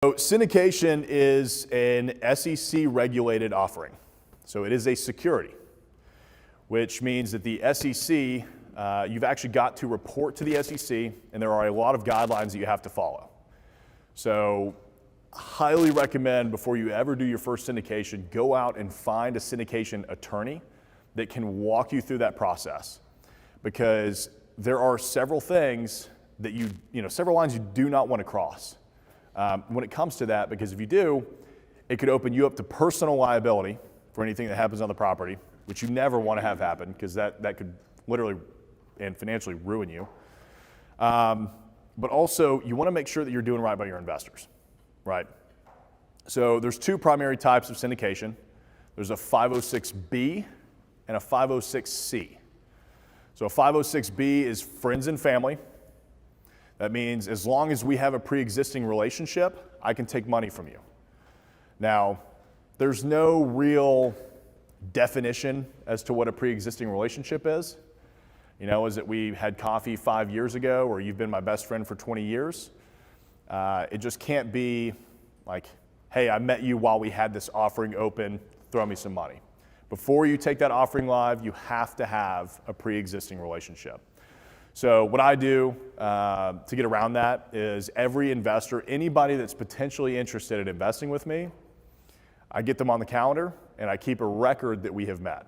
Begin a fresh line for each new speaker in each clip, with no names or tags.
So syndication is an SEC-regulated offering. So it is a security, which means that the SEC, you've actually got to report to the SEC, and there are a lot of guidelines that you have to follow. So highly recommend before you ever do your first syndication, go out and find a syndication attorney that can walk you through that process, because there are several things that several lines you do not want to cross when it comes to that, because if you do, it could open you up to personal liability for anything that happens on the property, which you never want to have happen, because that could literally and financially ruin you. But also, you want to make sure that you're doing right by your investors, right? So there's two primary types of syndication. There's a 506B and a 506C. So a 506B is friends and family. That means as long as we have a pre-existing relationship, I can take money from you. Now, there's no real definition as to what a pre-existing relationship is. Is it we had coffee 5 years ago, or you've been my best friend for 20 years? It just can't be like, hey, I met you while we had this offering open, throw me some money. Before you take that offering live, you have to have a pre-existing relationship. So what I do to get around that is every investor, anybody that's potentially interested in investing with me, I get them on the calendar and I keep a record that we have met,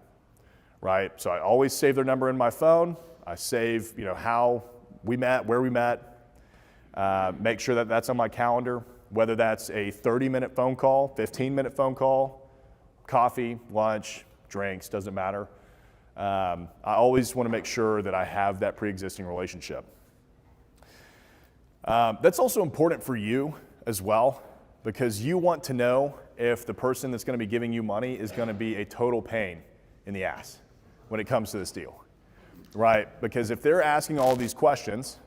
right? So I always save their number in my phone. I save, how we met, where we met, make sure that that's on my calendar, whether that's a 30-minute phone call, 15-minute phone call, coffee, lunch, drinks, doesn't matter. I always want to make sure that I have that pre-existing relationship. That's also important for you as well, because you want to know if the person that's going to be giving you money is going to be a total pain in the ass when it comes to this deal, right? Because if they're asking all these questions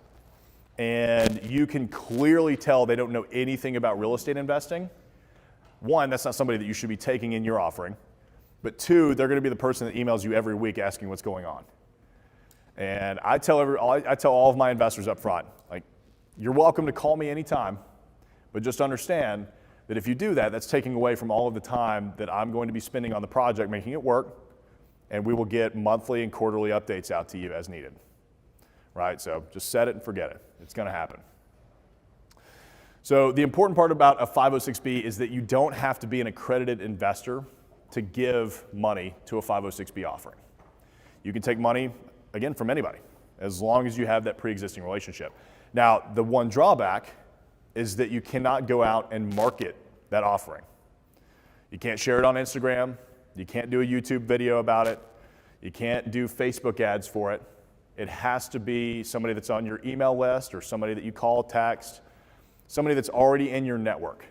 and you can clearly tell they don't know anything about real estate investing, one, that's not somebody that you should be taking in your offering. But two, they're going to be the person that emails you every week asking what's going on. And I tell all of my investors up front, like, you're welcome to call me anytime, but just understand that if you do that, that's taking away from all of the time that I'm going to be spending on the project making it work, and we will get monthly and quarterly updates out to you as needed, right? So just set it and forget it. It's going to happen. So the important part about a 506B is that you don't have to be an accredited investor to give money to a 506B offering. You can take money, again, from anybody, as long as you have that pre-existing relationship. Now, the one drawback is that you cannot go out and market that offering. You can't share it on Instagram. You can't do a YouTube video about it. You can't do Facebook ads for it. It has to be somebody that's on your email list or somebody that you call, text, somebody that's already in your network.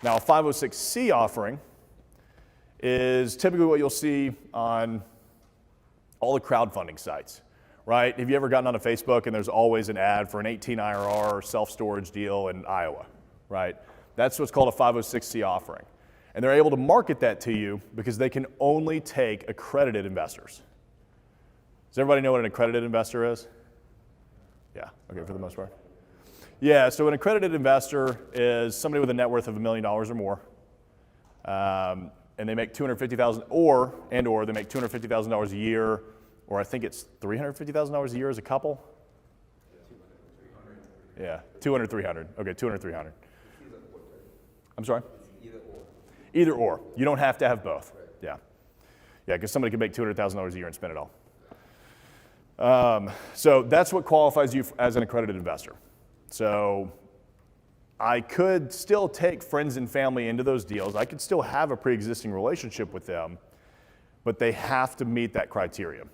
Now, a 506C offering is typically what you'll see on all the crowdfunding sites, right? Have you ever gotten onto Facebook and there's always an ad for an 18 IRR self-storage deal in Iowa, right? That's what's called a 506C offering. And they're able to market that to you because they can only take accredited investors. Does everybody know what an accredited investor is? Yeah, okay, for the most part. Yeah, so an accredited investor is somebody with a net worth of $1 million or more. And they make $250,000 or they make $250,000 a year, or I think it's $350,000 a year as a couple. Yeah, 200, 300. Okay, 200, 300. I'm sorry? Either or. You don't have to have both. Yeah. Yeah, because somebody can make $200,000 a year and spend it all. So that's what qualifies you as an accredited investor. So I could still take friends and family into those deals. I could still have a pre-existing relationship with them, but they have to meet that criteria.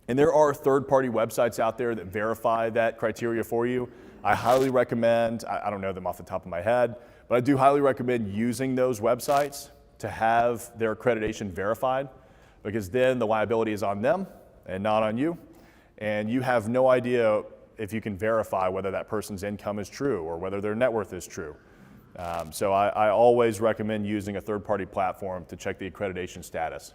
And there are third-party websites out there that verify that criteria for you. I highly recommend, I don't know them off the top of my head, but I do highly recommend using those websites to have their accreditation verified, because then the liability is on them and not on you. And you have no idea if you can verify whether that person's income is true or whether their net worth is true. So I always recommend using a third-party platform to check the accreditation status.